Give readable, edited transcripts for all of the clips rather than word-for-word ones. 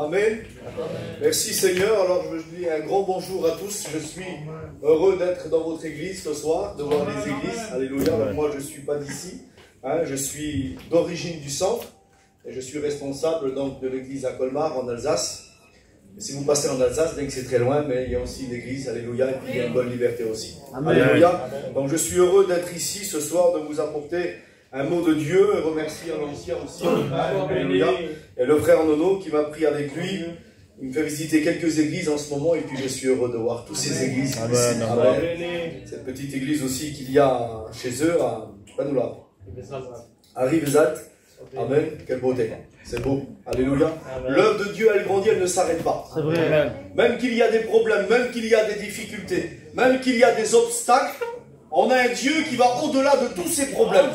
Amen. Merci Seigneur. Alors je dis un grand bonjour à tous. Je suis heureux d'être dans votre église ce soir, de voir les églises. Alléluia. Alors, moi je ne suis pas d'ici. Je suis d'origine du centre. Et je suis responsable donc de l'église à Colmar en Alsace. Et si vous passez en Alsace, bien que c'est très loin, mais il y a aussi une église, alléluia, et puis il y a une bonne liberté aussi. Amen. Alléluia. Donc je suis heureux d'être ici ce soir, de vous apporter un mot de Dieu, et remercier l'ancien aussi. Alléluia. Et le frère Nono qui m'a pris avec lui. Il me fait visiter quelques églises en ce moment, et puis je suis heureux de voir toutes ces églises. Amen. Amen. Cette petite église aussi qu'il y a chez eux, à Rivesaltes. Amen. Quelle beauté. C'est beau. Alléluia. L'œuvre de Dieu, elle grandit, elle ne s'arrête pas. C'est vrai. Même qu'il y a des problèmes, même qu'il y a des difficultés, même qu'il y a des obstacles, on a un Dieu qui va au-delà de tous ces problèmes.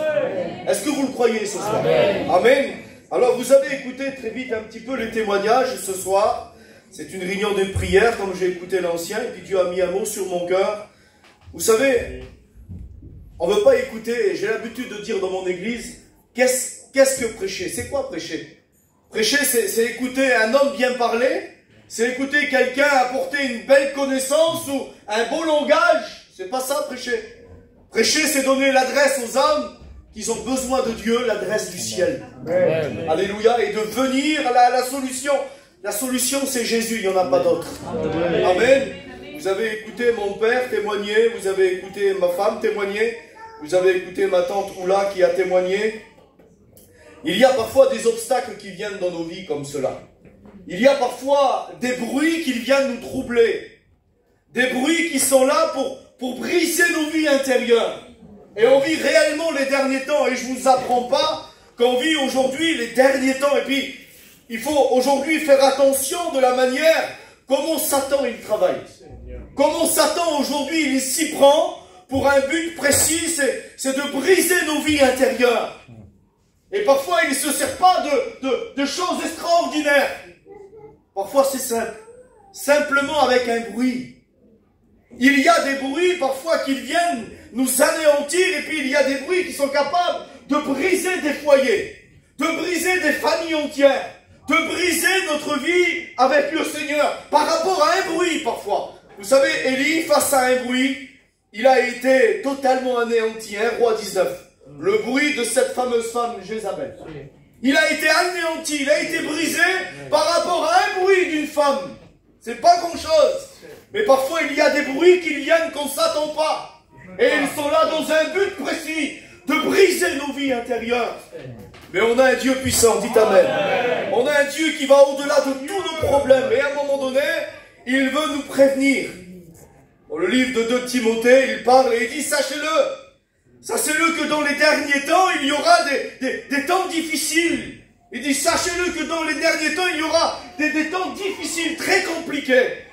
Est-ce que vous le croyez ce soir? Amen. Alors vous avez écouté très vite un petit peu les témoignages ce soir. C'est une réunion de prière, comme j'ai écouté l'ancien, et puis Dieu a mis un mot sur mon cœur. Vous savez, on ne veut pas écouter, j'ai l'habitude de dire dans mon église, qu'est-ce que prêcher? C'est quoi prêcher? Prêcher, c'est écouter un homme bien parler, c'est écouter quelqu'un apporter une belle connaissance ou un beau langage. C'est pas ça, prêcher. Prêcher, c'est donner l'adresse aux âmes qui ont besoin de Dieu, l'adresse du ciel. Amen. Alléluia. Et de venir à la solution. La solution, c'est Jésus, il n'y en a pas d'autre. Amen. Amen. Vous avez écouté mon père témoigner, vous avez écouté ma femme témoigner, vous avez écouté ma tante Oula qui a témoigné. Il y a parfois des obstacles qui viennent dans nos vies comme cela. Il y a parfois des bruits qui viennent nous troubler. Des bruits qui sont là pour briser nos vies intérieures. Et on vit réellement les derniers temps. Et je ne vous apprends pas qu'on vit aujourd'hui les derniers temps. Et puis, il faut aujourd'hui faire attention de la manière comment Satan il travaille. Comment Satan aujourd'hui il s'y prend pour un but précis, c'est de briser nos vies intérieures. Et parfois, il ne se sert pas de choses extraordinaires. Parfois, c'est simple. Simplement avec un bruit. Il y a des bruits, parfois, qui viennent nous anéantir. Et puis, il y a des bruits qui sont capables de briser des foyers. De briser des familles entières. De briser notre vie avec le Seigneur. Par rapport à un bruit, parfois. Vous savez, Élie, face à un bruit, il a été totalement anéanti. 1 Roi 19. Le bruit de cette fameuse femme, Jézabel. Il a été anéanti, il a été brisé par rapport à un bruit d'une femme. C'est pas grand-chose. Mais parfois, il y a des bruits qui viennent qu'on ne s'attend pas. Et ils sont là dans un but précis, de briser nos vies intérieures. Mais on a un Dieu puissant, dites Amen. On a un Dieu qui va au-delà de tous nos problèmes. Et à un moment donné, il veut nous prévenir. Dans le livre de 2 Timothée, il parle et il dit, sachez-le. Sachez-le que dans les derniers temps, il y aura des temps difficiles. Il dit, sachez-le que dans les derniers temps, il y aura des temps difficiles, très compliqués.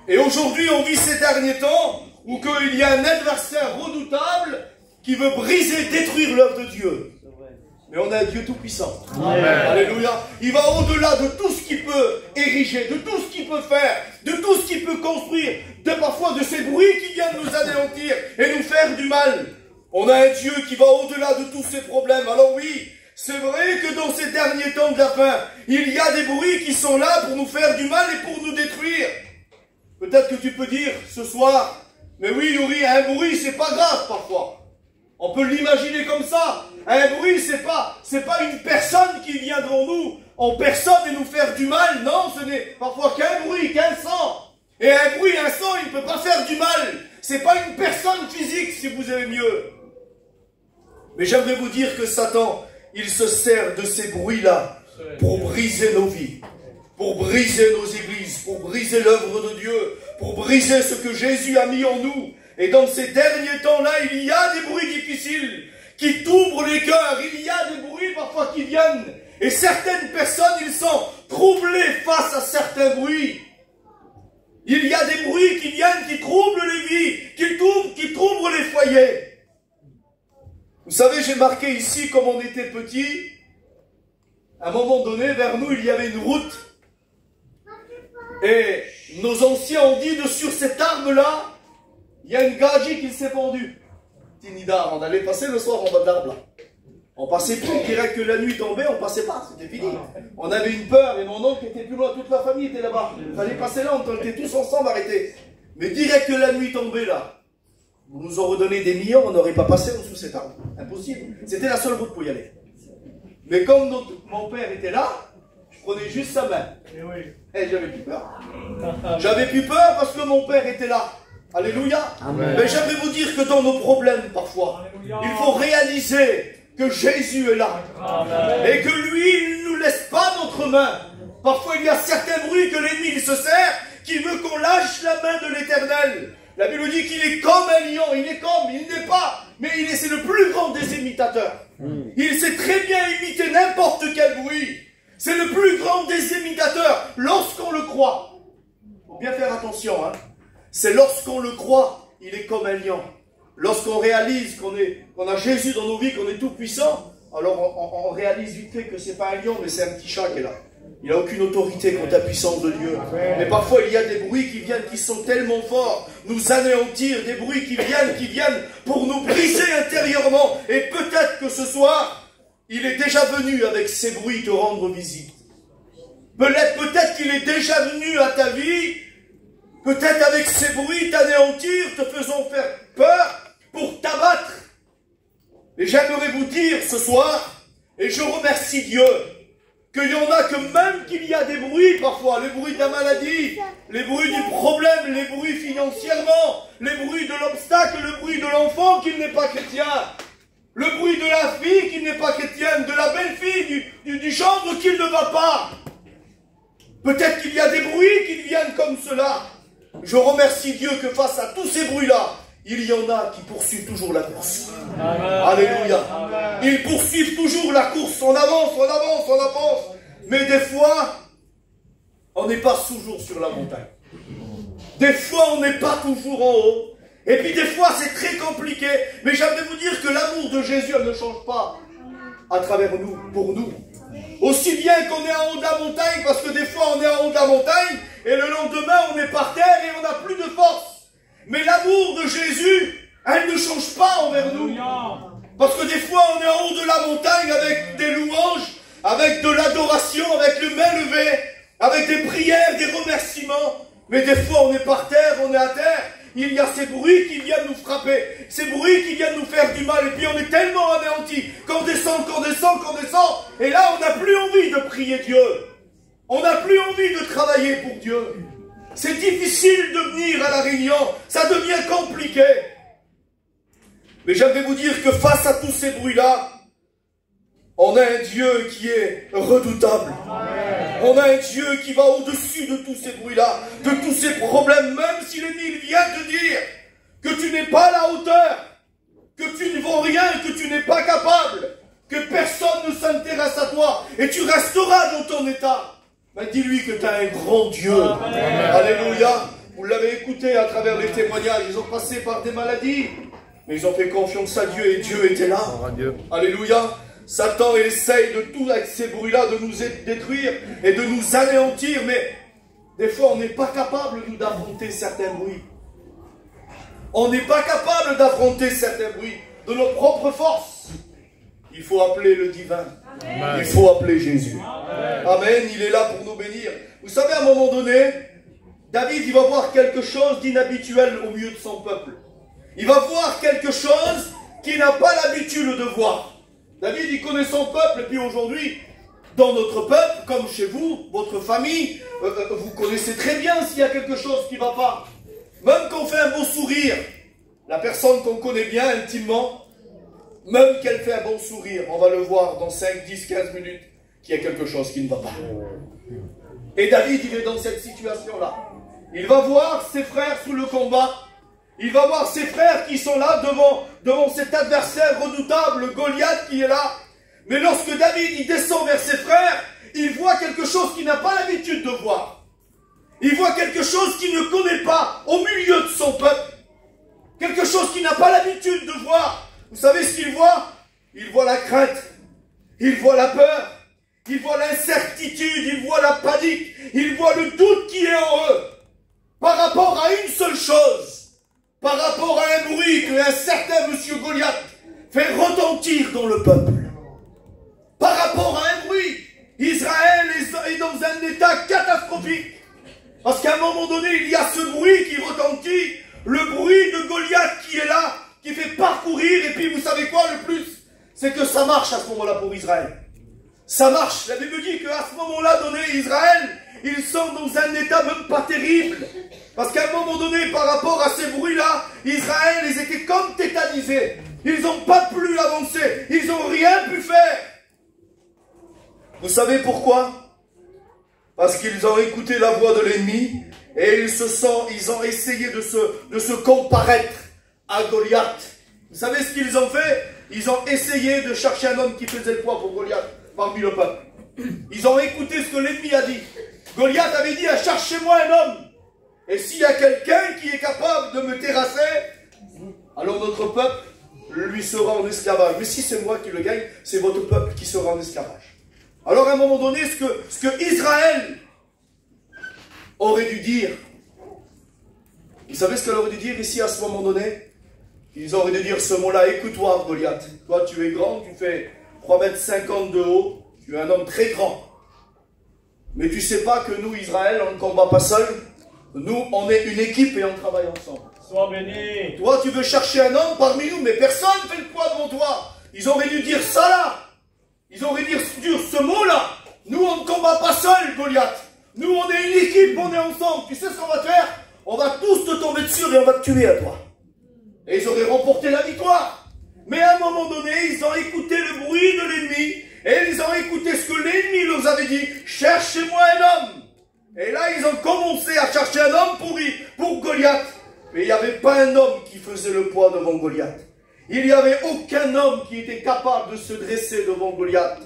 Et aujourd'hui, on vit ces derniers temps où il y a un adversaire redoutable qui veut briser, détruire l'œuvre de Dieu. Mais on a un Dieu tout-puissant. Alléluia. Il va au-delà de tout ce qu'il peut ériger, de tout ce qu'il peut faire, de tout ce qu'il peut construire, parfois de ces bruits qui viennent nous anéantir et nous faire du mal. On a un Dieu qui va au-delà de tous ces problèmes. Alors oui, c'est vrai que dans ces derniers temps de la fin, il y a des bruits qui sont là pour nous faire du mal et pour nous détruire. Peut-être que tu peux dire ce soir, mais oui, Yuri, un bruit, c'est pas grave parfois. On peut l'imaginer comme ça. Un bruit, c'est pas une personne qui vient devant nous en personne et nous faire du mal. Non, ce n'est parfois qu'un bruit, qu'un son. Et un bruit, un son, il ne peut pas faire du mal. C'est pas une personne physique, si vous aimez mieux. Mais j'aimerais vous dire que Satan, il se sert de ces bruits-là pour briser nos vies, pour briser nos églises, pour briser l'œuvre de Dieu, pour briser ce que Jésus a mis en nous. Et dans ces derniers temps-là, il y a des bruits difficiles qui t'ouvrent les cœurs. Il y a des bruits parfois qui viennent. Et certaines personnes, ils sont troublées face à certains bruits. Il y a des bruits qui viennent, qui troublent les vies, qui troublent les foyers. Vous savez, j'ai marqué ici, comme on était petit, à un moment donné, vers nous, il y avait une route. Et nos anciens ont dit, sur cette arme-là, il y a une gadji qui s'est pendue. Tinida, on allait passer le soir en bas de l'arbre là. On passait plus, direct que la nuit tombait, on passait pas, c'était fini. On avait une peur et mon oncle était plus loin, toute la famille était là-bas. Il fallait passer là, on était tous ensemble arrêtés. Mais direct que la nuit tombait là, vous nous aurez donné des millions, on n'aurait pas passé en dessous de cet arbre. Impossible. C'était la seule route pour y aller. Mais comme mon père était là, je prenais juste sa main. Et j'avais plus peur. J'avais plus peur parce que mon père était là. Alléluia. Amen. Mais j'aimerais vous dire que dans nos problèmes, parfois, il faut réaliser que Jésus est là. Amen. Et que lui, il ne nous laisse pas notre main. Parfois, il y a certains bruits que l'ennemi se sert, qui veut qu'on lâche la main de l'Éternel. La Bible dit qu'il est comme un lion. Il n'est pas, mais c'est le plus grand des imitateurs. Il sait très bien imiter n'importe quel bruit. C'est le plus grand des imitateurs, lorsqu'on le croit. Il faut bien faire attention, hein. C'est lorsqu'on le croit, il est comme un lion. Lorsqu'on réalise qu'on a Jésus dans nos vies, qu'on est tout puissant, alors on réalise vite fait que ce n'est pas un lion, mais c'est un petit chat qui est là. Il n'a aucune autorité contre la puissance de Dieu. Mais parfois il y a des bruits qui viennent, qui sont tellement forts, nous anéantir, des bruits qui viennent pour nous briser intérieurement. Et peut-être que ce soir, il est déjà venu avec ces bruits te rendre visite. Peut-être qu'il est déjà venu à ta vie, peut-être avec ces bruits t'anéantir, te faisant faire peur pour t'abattre. Et j'aimerais vous dire ce soir, et je remercie Dieu, qu'il y en a que même qu'il y a des bruits parfois, les bruits de la maladie, les bruits du problème, les bruits financièrement, les bruits de l'obstacle, le bruit de l'enfant qui n'est pas chrétien, le bruit de la fille qui n'est pas chrétienne, de la belle-fille, du gendre qui ne va pas. Peut-être qu'il y a des bruits qui viennent comme cela. Je remercie Dieu que face à tous ces bruits-là, il y en a qui poursuivent toujours la course. Amen. Alléluia. Amen. Ils poursuivent toujours la course. On avance, on avance, on avance. Mais des fois, on n'est pas toujours sur la montagne. Des fois, on n'est pas toujours en haut. Et puis des fois, c'est très compliqué. Mais j'aimerais vous dire que l'amour de Jésus ne change pas à travers nous, pour nous. Aussi bien qu'on est en haut de la montagne, parce que des fois, on est en haut de la montagne, et le lendemain, on est par terre et on n'a plus de force. Mais l'amour de Jésus, elle ne change pas envers nous. Parce que des fois, on est en haut de la montagne avec des louanges, avec de l'adoration, avec le main levée, avec des prières, des remerciements. Mais des fois, on est par terre, on est à terre. Il y a ces bruits qui viennent nous frapper, ces bruits qui viennent nous faire du mal. Et puis on est tellement anéantis qu'on descend, qu'on descend, qu'on descend. Et là, on n'a plus envie de prier Dieu. On n'a plus envie de travailler pour Dieu. C'est difficile de venir à la réunion. Ça devient compliqué. Mais j'aimerais vous dire que face à tous ces bruits-là, on a un Dieu qui est redoutable. Amen. On a un Dieu qui va au-dessus de tous ces bruits-là, de tous ces problèmes, même si l'ennemi vient te dire que tu n'es pas à la hauteur, que tu ne vaux rien, que tu n'es pas capable, que personne ne s'intéresse à toi, et tu resteras dans ton état. Mais dis-lui que tu as un grand Dieu. Amen. Alléluia. Vous l'avez écouté à travers les témoignages, ils ont passé par des maladies, mais ils ont fait confiance à Dieu, et Dieu était là. Alléluia. Satan essaye de tout avec ces bruits-là, de nous détruire et de nous anéantir, mais des fois on n'est pas capable nous d'affronter certains bruits. On n'est pas capable d'affronter certains bruits de nos propres forces. Il faut appeler le divin. Amen. Il faut appeler Jésus. Amen. Amen. Il est là pour nous bénir. Vous savez, à un moment donné, David, il va voir quelque chose d'inhabituel au milieu de son peuple. Il va voir quelque chose qu'il n'a pas l'habitude de voir. David, il connaît son peuple, et puis aujourd'hui, dans notre peuple, comme chez vous, votre famille, vous connaissez très bien s'il y a quelque chose qui ne va pas. Même quand on fait un beau sourire, la personne qu'on connaît bien intimement, même qu'elle fait un bon sourire, on va le voir dans 5, 10, 15 minutes, qu'il y a quelque chose qui ne va pas. Et David, il est dans cette situation-là. Il va voir ses frères sous le combat. Il va voir ses frères qui sont là devant cet adversaire redoutable, Goliath, qui est là. Mais lorsque David il descend vers ses frères, il voit quelque chose qu'il n'a pas l'habitude de voir. Il voit quelque chose qu'il ne connaît pas au milieu de son peuple. Quelque chose qu'il n'a pas l'habitude de voir. Vous savez ce qu'il voit? Il voit la crainte. Il voit la peur. Il voit l'incertitude. Il voit la panique. Il voit le doute qui est en eux. Par rapport à une seule chose. Par rapport à un bruit qu'un certain monsieur Goliath fait retentir dans le peuple. par rapport à un bruit. Israël est dans un état catastrophique. Parce qu'à un moment donné, il y a ce bruit qui retentit, le bruit de Goliath qui est là, qui fait parcourir, et puis vous savez quoi le plus? C'est que ça marche à ce moment-là pour Israël. Ça marche. La Bible dit qu'à ce moment-là donné, Israël, ils sont dans un état même pas terrible. Parce qu'à un moment donné, par rapport à ces bruits-là, Israël, ils étaient comme tétanisés. Ils n'ont pas pu avancer. Ils n'ont rien pu faire. Vous savez pourquoi? Parce qu'ils ont écouté la voix de l'ennemi et ils ont essayé de se comparaître à Goliath. Vous savez ce qu'ils ont fait? Ils ont essayé de chercher un homme qui faisait le poids pour Goliath parmi le peuple. Ils ont écouté ce que l'ennemi a dit. Goliath avait dit, cherchez-moi un homme. Et s'il y a quelqu'un qui est capable de me terrasser, alors notre peuple lui sera en esclavage. Mais si c'est moi qui le gagne, c'est votre peuple qui sera en esclavage. Alors à un moment donné, ce que Israël aurait dû dire, vous savez ce qu'elle aurait dû dire ici à ce moment donné? Ils auraient dû dire ce mot-là, écoute-toi Goliath, toi tu es grand, tu fais 3,50 m de haut, tu es un homme très grand. Mais tu sais pas que nous, Israël, on ne combat pas seul, nous on est une équipe et on travaille ensemble. Sois béni. Toi tu veux chercher un homme parmi nous, mais personne ne fait le poids devant toi. Ils auraient dû dire ça là. Ils auraient dû dire ce mot-là. Nous, on ne combat pas seul, Goliath. Nous, on est une équipe, on est ensemble. Tu sais ce qu'on va faire? On va tous te tomber dessus et on va te tuer à toi. Et ils auraient remporté la victoire. Mais à un moment donné, ils ont écouté le bruit de l'ennemi. Et ils ont écouté ce que l'ennemi leur avait dit. Cherchez-moi un homme. Et là, ils ont commencé à chercher un homme pour Goliath. Mais il n'y avait pas un homme qui faisait le poids devant Goliath. Il n'y avait aucun homme qui était capable de se dresser devant Goliath.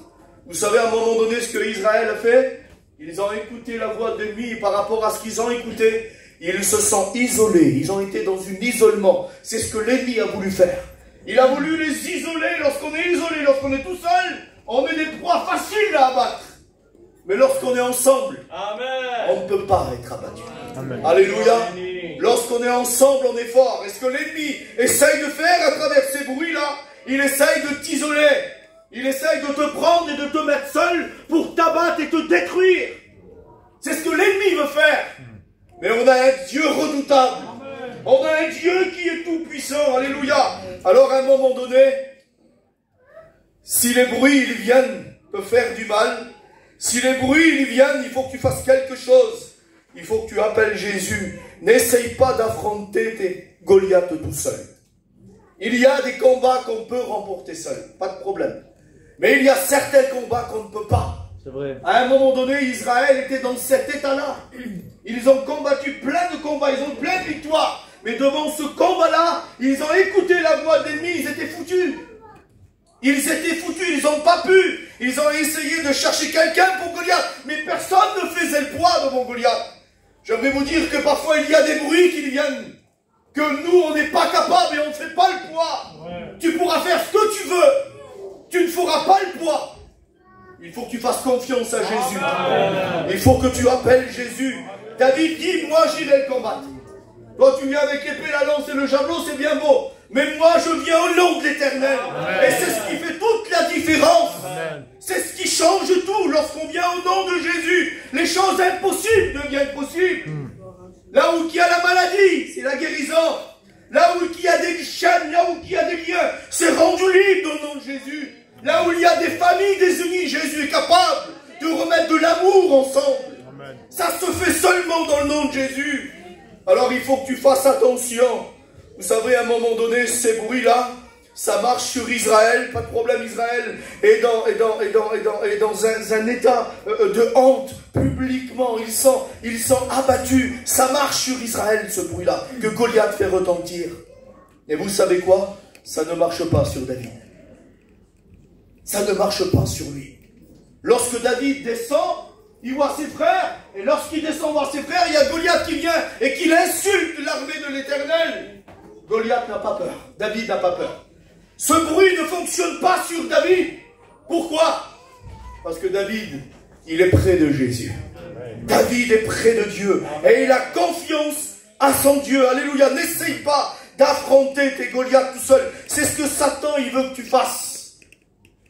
Vous savez à un moment donné ce que Israël a fait? Ils ont écouté la voix de l'ennemi et par rapport à ce qu'ils ont écouté, ils se sont isolés. Ils ont été dans un isolement. C'est ce que l'ennemi a voulu faire. Il a voulu les isoler. Lorsqu'on est isolé, lorsqu'on est tout seul, on est des proies faciles à abattre. Mais lorsqu'on est ensemble, amen, on ne peut pas être abattu. Amen. Alléluia. Lorsqu'on est ensemble, on est fort. Et ce que l'ennemi essaye de faire à travers ces bruits-là, il essaye de t'isoler. Il essaye de te prendre et de te mettre seul pour t'abattre et te détruire. C'est ce que l'ennemi veut faire. Mais on a un Dieu redoutable. On a un Dieu qui est tout puissant. Alléluia. Alors à un moment donné, si les bruits ils viennent te faire du mal, si les bruits ils viennent, il faut que tu fasses quelque chose. Il faut que tu appelles Jésus. N'essaye pas d'affronter tes Goliaths tout seul. Il y a des combats qu'on peut remporter seul, pas de problème. Mais il y a certains combats qu'on ne peut pas. C'est vrai. À un moment donné, Israël était dans cet état-là. Ils ont combattu plein de combats, ils ont plein de victoires. Mais devant ce combat-là, ils ont écouté la voix de l'ennemi, ils étaient foutus. Ils étaient foutus, ils n'ont pas pu. Ils ont essayé de chercher quelqu'un pour Goliath. Mais personne ne faisait le poids devant Goliath. Je vais vous dire que parfois il y a des bruits qui viennent. Que nous, on n'est pas capable et on ne fait pas le poids. Ouais. Tu pourras faire ce que tu veux. Tu ne feras pas le poids. Il faut que tu fasses confiance à Jésus. Amen. Il faut que tu appelles Jésus. David dit, moi j'irai le combattre. Toi tu viens avec l'épée, la lance et le javelot, c'est bien beau. Mais moi je viens au nom de l'Éternel. Et c'est ce qui fait toute la différence. C'est ce qui change tout. Lorsqu'on vient au nom de Jésus, les choses impossibles deviennent possibles. Là où il y a la maladie, c'est la guérison. Là où il y a des chaînes, là où il y a des liens, c'est rendu libre au nom de Jésus. Là où il y a des familles désunies, Jésus est capable de remettre de l'amour ensemble. Amen. Ça se fait seulement dans le nom de Jésus. Alors il faut que tu fasses attention. Vous savez, à un moment donné, ces bruits-là, ça marche sur Israël, pas de problème. Israël est dans un état de honte publiquement. Ils sont abattus. Ça marche sur Israël, ce bruit-là, que Goliath fait retentir. Et vous savez quoi? Ça ne marche pas sur David. Ça ne marche pas sur lui. Lorsque David descend, il voit ses frères, et lorsqu'il descend voir ses frères, il y a Goliath qui vient et qui insulte l'armée de l'Éternel. Goliath n'a pas peur. David n'a pas peur. Ce bruit ne fonctionne pas sur David. Pourquoi? Parce que David, il est près de Jésus. David est près de Dieu. Et il a confiance à son Dieu. Alléluia. N'essaye pas d'affronter tes Goliaths tout seul. C'est ce que Satan, il veut que tu fasses.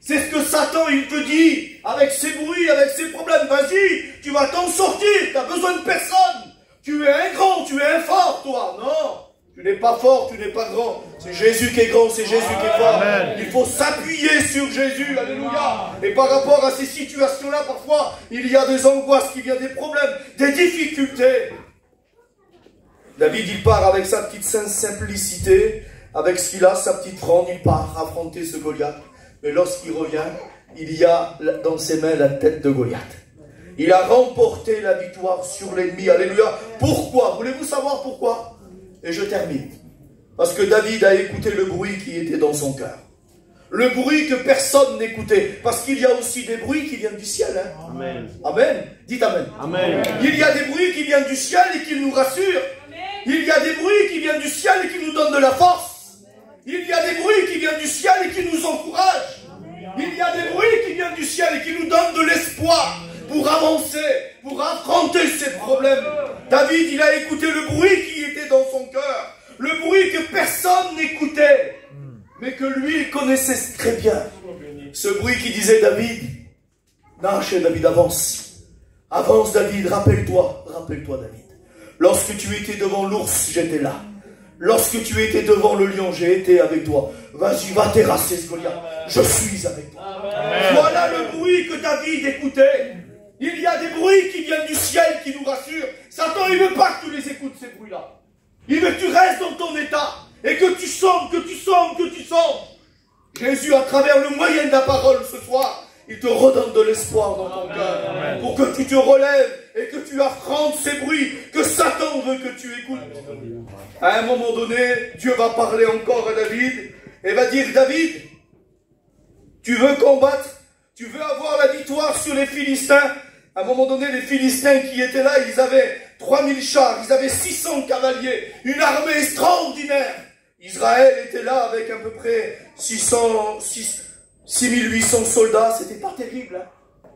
C'est ce que Satan, il te dit, avec ses bruits, avec ses problèmes. Vas-y, tu vas t'en sortir, tu n'as besoin de personne. Tu es un grand, tu es un fort, toi. Non, tu n'es pas fort, tu n'es pas grand. C'est Jésus qui est grand, c'est Jésus qui est fort. Amen. Il faut s'appuyer sur Jésus, alléluia. Et par rapport à ces situations-là, parfois, il y a des angoisses, il y a des problèmes, des difficultés. David, il part avec sa petite simplicité, avec ce qu'il a, sa petite fronde, il part affronter ce Goliath. Mais lorsqu'il revient, il y a dans ses mains la tête de Goliath. Il a remporté la victoire sur l'ennemi, alléluia. Pourquoi? Voulez-vous savoir pourquoi? Et je termine. Parce que David a écouté le bruit qui était dans son cœur. Le bruit que personne n'écoutait. Parce qu'il y a aussi des bruits qui viennent du ciel. Hein? Amen. Amen. Dites Amen. Amen. Il y a des bruits qui viennent du ciel et qui nous rassurent. Il y a des bruits qui viennent du ciel et qui nous donnent de la force. Il y a des bruits qui viennent du ciel et qui nous encouragent. Il y a des bruits qui viennent du ciel et qui nous donnent de l'espoir pour avancer, pour affronter ces problèmes. David, il a écouté le bruit qui était dans son cœur. Le bruit que personne n'écoutait, mais que lui, il connaissait très bien. Ce bruit qui disait, David, marche David, avance. Avance David, rappelle-toi David. Lorsque tu étais devant l'ours, j'étais là. Lorsque tu étais devant le lion, j'ai été avec toi. Vas-y, va terrasser ce Goliath. Je suis avec toi. Amen. Voilà le bruit que David écoutait. Il y a des bruits qui viennent du ciel qui nous rassurent. Satan, il ne veut pas que tu les écoutes, ces bruits-là. Il veut que tu restes dans ton état. Et que tu songes. Jésus, à travers le moyen de la parole ce soir, il te redonne de l'espoir dans ton cœur. Pour que tu te relèves et que tu affrontes ces bruits que Satan veut que tu écoutes. À un moment donné, Dieu va parler encore à David et va dire, David, tu veux combattre, tu veux avoir la victoire sur les Philistins. À un moment donné, les Philistins qui étaient là, ils avaient 3000 chars, ils avaient 600 cavaliers, une armée extraordinaire. Israël était là avec à peu près 6800 soldats, c'était pas terrible. Hein?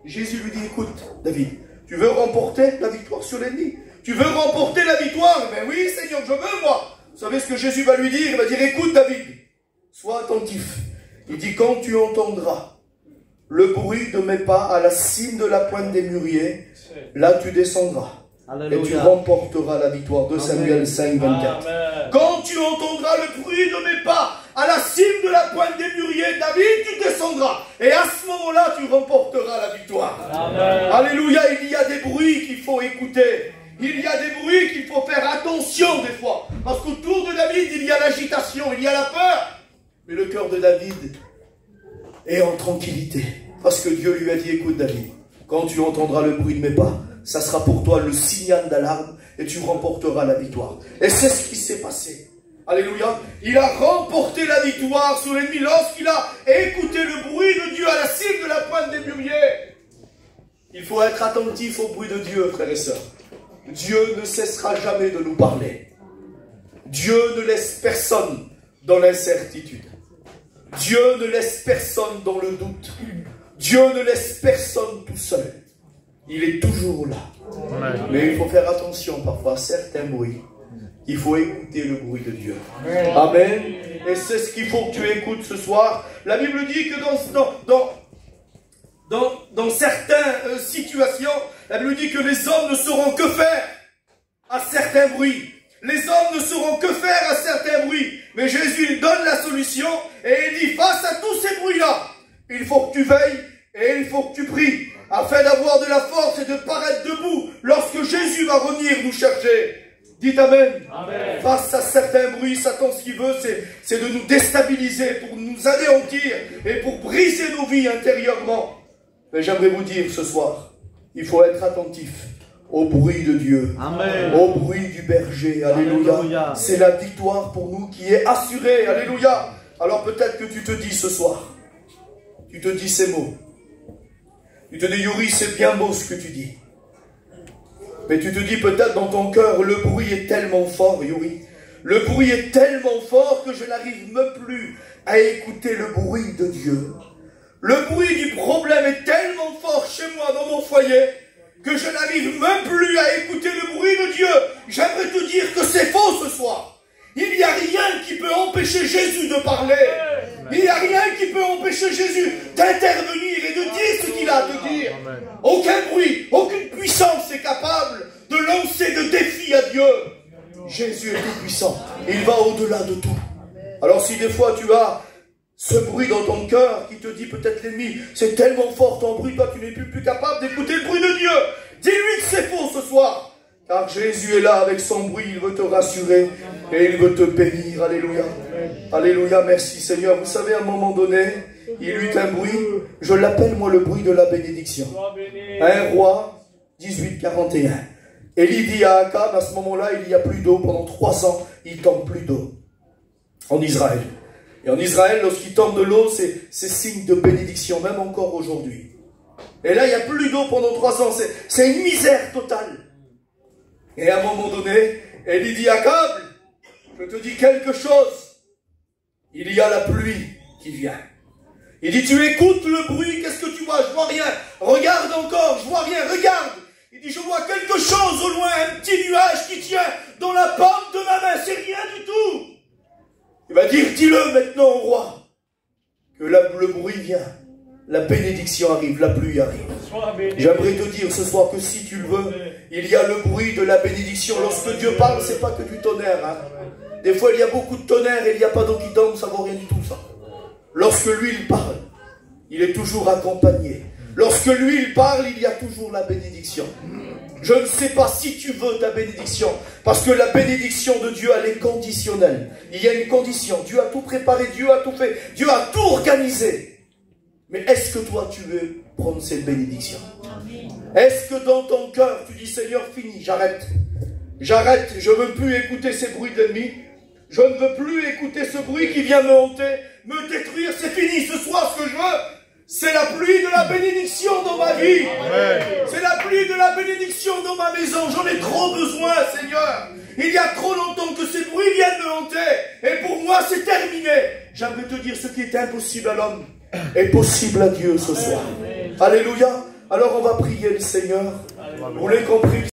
Jésus lui dit, écoute, David, tu veux remporter la victoire sur l'ennemi? Tu veux remporter la victoire? Ben oui, Seigneur, je veux, moi. Vous savez ce que Jésus va lui dire? Il va dire, écoute, David, sois attentif. Il dit, quand tu entendras le bruit de mes pas à la cime de la pointe des mûriers, là tu descendras. Alléluia. Et tu remporteras la victoire. 2 Samuel 5, 24. Amen. Quand tu entendras le bruit de mes pas à la cime de la pointe des mûriers, David, tu descendras. Et à ce moment-là, tu remporteras la victoire. Amen. Alléluia, il y a des bruits qu'il faut écouter. Il y a des bruits qu'il faut faire attention des fois. Parce qu'autour de David, il y a l'agitation, il y a la peur. Mais le cœur de David est en tranquillité. Parce que Dieu lui a dit, écoute David, quand tu entendras le bruit de mes pas, ça sera pour toi le signal d'alarme et tu remporteras la victoire. Et c'est ce qui s'est passé. Alléluia. Il a remporté la victoire sur l'ennemi lorsqu'il a écouté le bruit de Dieu à la cime de la pointe des mûriers. Il faut être attentif au bruit de Dieu, frères et sœurs. Dieu ne cessera jamais de nous parler. Dieu ne laisse personne dans l'incertitude. Dieu ne laisse personne dans le doute. Dieu ne laisse personne tout seul. Il est toujours là. Amen. Mais il faut faire attention parfois à certains bruits. Il faut écouter le bruit de Dieu. Amen. Amen. Et c'est ce qu'il faut que tu écoutes ce soir. La Bible dit que dans certaines situations, la Bible dit que les hommes ne sauront que faire à certains bruits. Les hommes ne sauront que faire à certains bruits. Mais Jésus, il donne la solution et il dit, face à tous ces bruits-là, il faut que tu veilles et il faut que tu pries, afin d'avoir de la force et de paraître debout lorsque Jésus va revenir nous chercher. Dites Amen. Amen. Face à certains bruits, Satan, ce qu'il veut, c'est de nous déstabiliser, pour nous anéantir et pour briser nos vies intérieurement. Mais j'aimerais vous dire ce soir, il faut être attentif au bruit de Dieu. Amen. Au bruit du berger. Alléluia. Alléluia. C'est la victoire pour nous qui est assurée. Alléluia. Alors peut-être que tu te dis ce soir, tu te dis ces mots. Tu te dis, Yuri, c'est bien beau ce que tu dis. Mais tu te dis peut-être dans ton cœur, le bruit est tellement fort, Yuri. Le bruit est tellement fort que je n'arrive même plus à écouter le bruit de Dieu. Le bruit du problème est tellement fort chez moi, dans mon foyer, que je n'arrive même plus à écouter le bruit de Dieu. J'aimerais te dire que c'est faux ce soir. Il n'y a rien qui peut empêcher Jésus de parler. Il n'y a rien qui peut empêcher Jésus d'intervenir et de dire ce qu'il a à te dire. Aucun bruit, aucune puissance n'est capable de lancer de défis à Dieu. Jésus est tout puissant. Il va au-delà de tout. Alors si des fois tu as ce bruit dans ton cœur qui te dit peut-être l'ennemi, c'est tellement fort ton bruit, toi tu n'es plus capable d'écouter le bruit de Dieu. Dis-lui que c'est faux ce soir. Car Jésus est là avec son bruit, il veut te rassurer et il veut te bénir. Alléluia. Alléluia, merci Seigneur. Vous savez, à un moment donné, il eut un bruit, je l'appelle moi le bruit de la bénédiction. 1 Roi 18, 41. Élie dit à Akab, à ce moment-là, il n'y a plus d'eau. Pendant 3 ans, il ne tombe plus d'eau en Israël. Et en Israël, lorsqu'il tombe de l'eau, c'est signe de bénédiction, même encore aujourd'hui. Et là, il n'y a plus d'eau pendant 3 ans. C'est une misère totale. Et à un moment donné, Élie dit à Akab, je te dis quelque chose. Il y a la pluie qui vient. Il dit, tu écoutes le bruit, qu'est-ce que tu vois? Je vois rien. Regarde encore, je vois rien, regarde. Il dit, je vois quelque chose au loin, un petit nuage qui tient dans la paume de ma main. C'est rien du tout. Il va dire, dis-le maintenant au roi, que le bruit vient. La bénédiction arrive, la pluie arrive. J'aimerais te dire ce soir que si tu le veux, il y a le bruit de la bénédiction. Lorsque Dieu parle, c'est pas que du tonnerre. Hein. Des fois, il y a beaucoup de tonnerre et il n'y a pas d'eau qui tombe, ça ne vaut rien du tout, ça. Lorsque lui, il parle, il est toujours accompagné. Lorsque lui, il parle, il y a toujours la bénédiction. Je ne sais pas si tu veux ta bénédiction, parce que la bénédiction de Dieu, elle est conditionnelle. Il y a une condition. Dieu a tout préparé, Dieu a tout fait, Dieu a tout organisé. Mais est-ce que toi, tu veux prendre cette bénédiction? Est-ce que dans ton cœur, tu dis, Seigneur, fini, j'arrête. J'arrête, je ne veux plus écouter ces bruits de l'ennemi. Je ne veux plus écouter ce bruit qui vient me hanter, me détruire. C'est fini, ce soir, ce que je veux, c'est la pluie de la bénédiction dans ma vie. C'est la pluie de la bénédiction dans ma maison. J'en ai trop besoin, Seigneur. Il y a trop longtemps que ces bruits viennent me hanter. Et pour moi, c'est terminé. J'aimerais te dire, ce qui est impossible à l'homme est possible à Dieu ce soir. Alléluia. Alors on va prier le Seigneur. Vous l'avez compris.